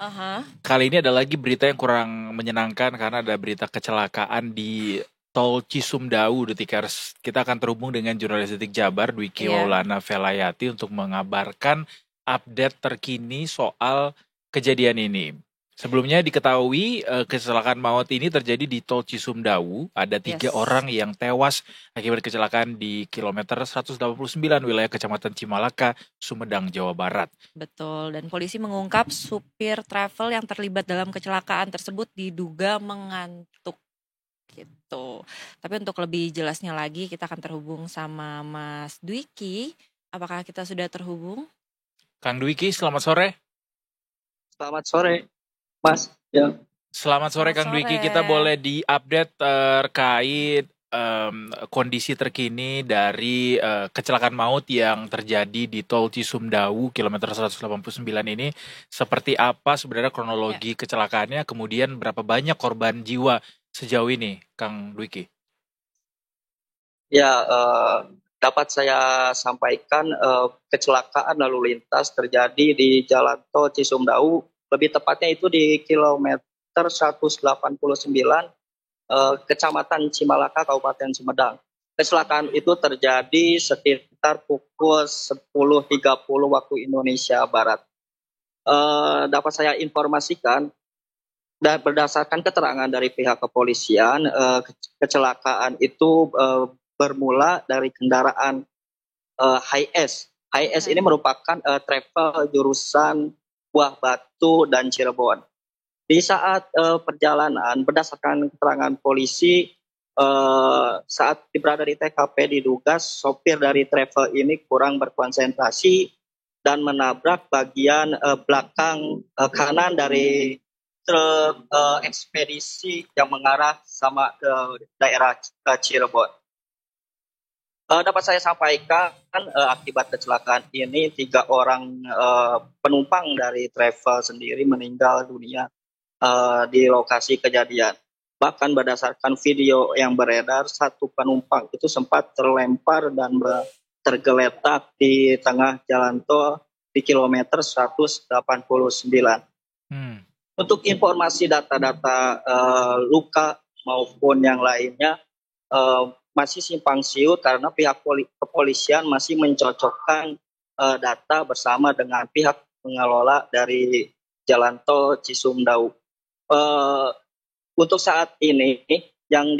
Aha. Kali ini ada lagi berita yang kurang menyenangkan karena ada berita kecelakaan di Tol Cisumdawu, Detikers. Kita akan terhubung dengan jurnalis Detik Jabar, Dwiki Iya. Maulana Velayati untuk mengabarkan update terkini soal kejadian ini. Sebelumnya diketahui kecelakaan maut ini terjadi di Tol Cisumdawu. Ada 3 Yes. orang yang tewas akibat kecelakaan di kilometer 189 wilayah Kecamatan Cimalaka, Sumedang, Jawa Barat. Betul. Dan polisi mengungkap supir travel yang terlibat dalam kecelakaan tersebut diduga mengantuk gitu. Tapi untuk lebih jelasnya lagi kita akan terhubung sama Mas Dwiki. Apakah kita sudah terhubung? Kang Dwiki, selamat sore. Selamat sore, Mas. Ya. Selamat sore Selamat Kang Dwiki, sore. kita boleh diupdate terkait kondisi terkini dari kecelakaan maut yang terjadi di Tol Cisumdawu kilometer 189 ini. Seperti apa sebenarnya kronologi kecelakaannya, kemudian berapa banyak korban jiwa sejauh ini, Kang Dwiki? Ya, dapat saya sampaikan kecelakaan lalu lintas terjadi di Jalan Tol Cisumdawu, lebih tepatnya itu di kilometer 189, Kecamatan Cimalaka, Kabupaten Sumedang. Kecelakaan itu terjadi sekitar pukul 10.30 waktu Indonesia Barat. Dapat saya informasikan, dan berdasarkan keterangan dari pihak kepolisian, kecelakaan itu bermula dari kendaraan HS. HS ini merupakan travel jurusan Buah Batu dan Cirebon. Di saat perjalanan, berdasarkan keterangan polisi, saat berada di TKP diduga sopir dari travel ini kurang berkonsentrasi dan menabrak bagian belakang kanan dari truk ekspedisi yang mengarah sama ke daerah Cirebon. Dapat saya sampaikan akibat kecelakaan ini 3 orang penumpang dari travel sendiri meninggal dunia di lokasi kejadian. Bahkan berdasarkan video yang beredar, 1 penumpang itu sempat terlempar dan tergeletak di tengah jalan tol di kilometer 189. Untuk informasi data-data luka maupun yang lainnya masih simpang siur karena pihak kepolisian masih mencocokkan data bersama dengan pihak pengelola dari Jalan Tol Cisumdawu. Untuk saat ini yang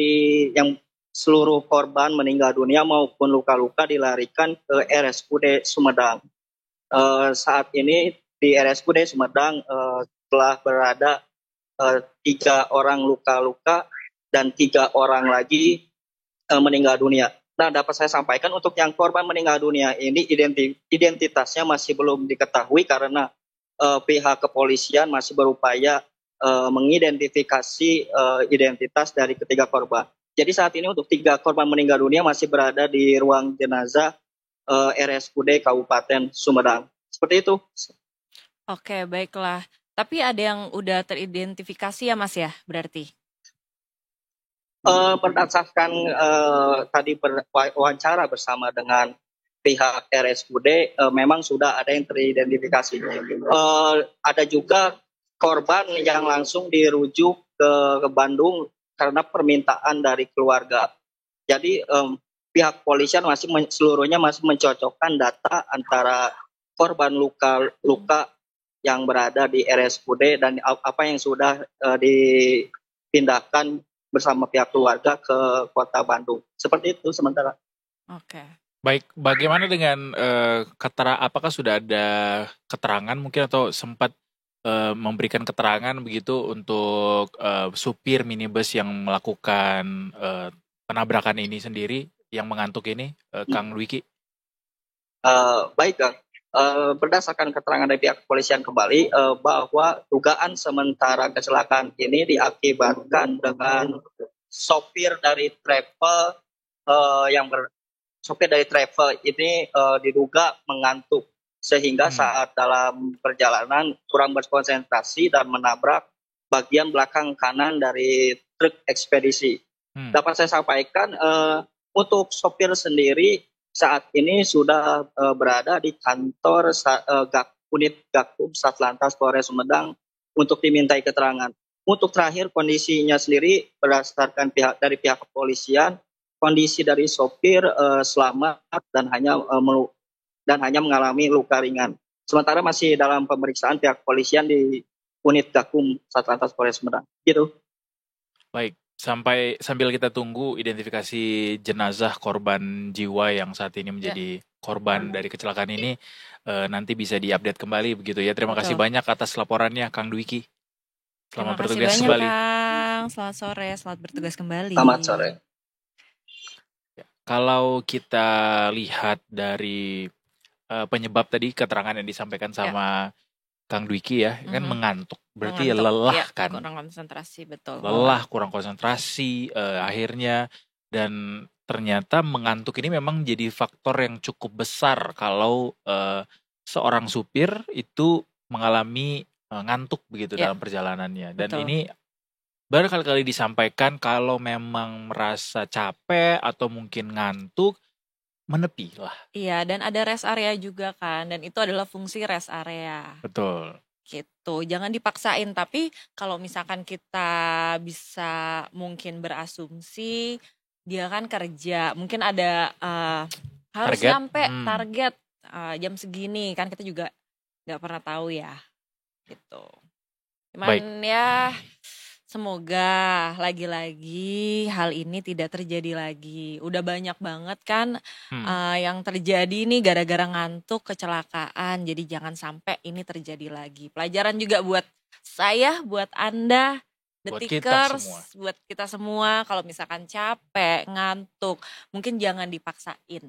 seluruh korban meninggal dunia maupun luka-luka dilarikan ke RSUD Sumedang. Saat ini di RSUD Sumedang telah berada 3 orang luka-luka dan 3 orang lagi meninggal dunia. Nah, dapat saya sampaikan untuk yang korban meninggal dunia ini identitasnya masih belum diketahui karena pihak kepolisian masih berupaya mengidentifikasi identitas dari ketiga korban. Jadi saat ini untuk 3 korban meninggal dunia masih berada di ruang jenazah RSUD Kabupaten Sumedang. Seperti itu. Oke, baiklah. Tapi ada yang udah teridentifikasi ya Mas ya, berarti? Berdasarkan tadi wawancara bersama dengan pihak RSUD, memang sudah ada yang teridentifikasi. Ada juga korban yang langsung dirujuk ke Bandung karena permintaan dari keluarga. Jadi pihak polisian seluruhnya masih mencocokkan data antara korban luka yang berada di RSUD dan apa yang sudah dipindahkan bersama pihak keluarga ke Kota Bandung. Seperti itu sementara. Oke. Baik, bagaimana dengan apakah sudah ada keterangan mungkin atau sempat memberikan keterangan begitu untuk supir minibus yang melakukan penabrakan ini sendiri, yang mengantuk ini, Kang Dwiki? Baik, Kang. Berdasarkan keterangan dari pihak kepolisian kembali bahwa dugaan sementara kecelakaan ini diakibatkan dengan sopir dari travel sopir dari travel ini diduga mengantuk sehingga saat dalam perjalanan kurang berkonsentrasi dan menabrak bagian belakang kanan dari truk ekspedisi. Dapat saya sampaikan untuk sopir sendiri saat ini sudah berada di kantor unit Gakum Satlantas Polres Sumedang untuk dimintai keterangan. Untuk terakhir kondisinya sendiri berdasarkan dari pihak kepolisian, kondisi dari sopir selamat dan hanya mengalami luka ringan. Sementara masih dalam pemeriksaan pihak kepolisian di unit Gakum Satlantas Polres Sumedang. Gitu. Baik, sambil kita tunggu identifikasi jenazah korban jiwa yang saat ini menjadi korban dari kecelakaan ini, nanti bisa diupdate kembali begitu ya. Terima kasih banyak atas laporannya Kang Dwiki. Selamat bertugas banyak, kembali. Kang. Selamat sore, selamat bertugas kembali. Selamat sore. Kalau kita lihat dari penyebab tadi keterangan yang disampaikan sama Kang Dwiki ya, kan mengantuk. Berarti lelah kan. Kurang konsentrasi, betul. Lelah, kurang konsentrasi akhirnya, dan ternyata mengantuk ini memang jadi faktor yang cukup besar kalau seorang supir itu mengalami ngantuk begitu dalam perjalanannya. Dan ini berkali-kali disampaikan kalau memang merasa capek atau mungkin ngantuk, menepi lah. Iya, dan ada rest area juga kan, dan itu adalah fungsi rest area. Betul. Gitu, jangan dipaksain, tapi kalau misalkan kita bisa mungkin berasumsi dia kan kerja, mungkin ada harus nyampe target jam segini, kan kita juga nggak pernah tahu ya, gitu. Cuman ya semoga lagi-lagi hal ini tidak terjadi lagi. Udah banyak banget kan yang terjadi nih gara-gara ngantuk, kecelakaan. Jadi jangan sampai ini terjadi lagi. Pelajaran juga buat saya, buat Anda, Detikers, buat kita semua. Kalau misalkan capek, ngantuk, mungkin jangan dipaksain.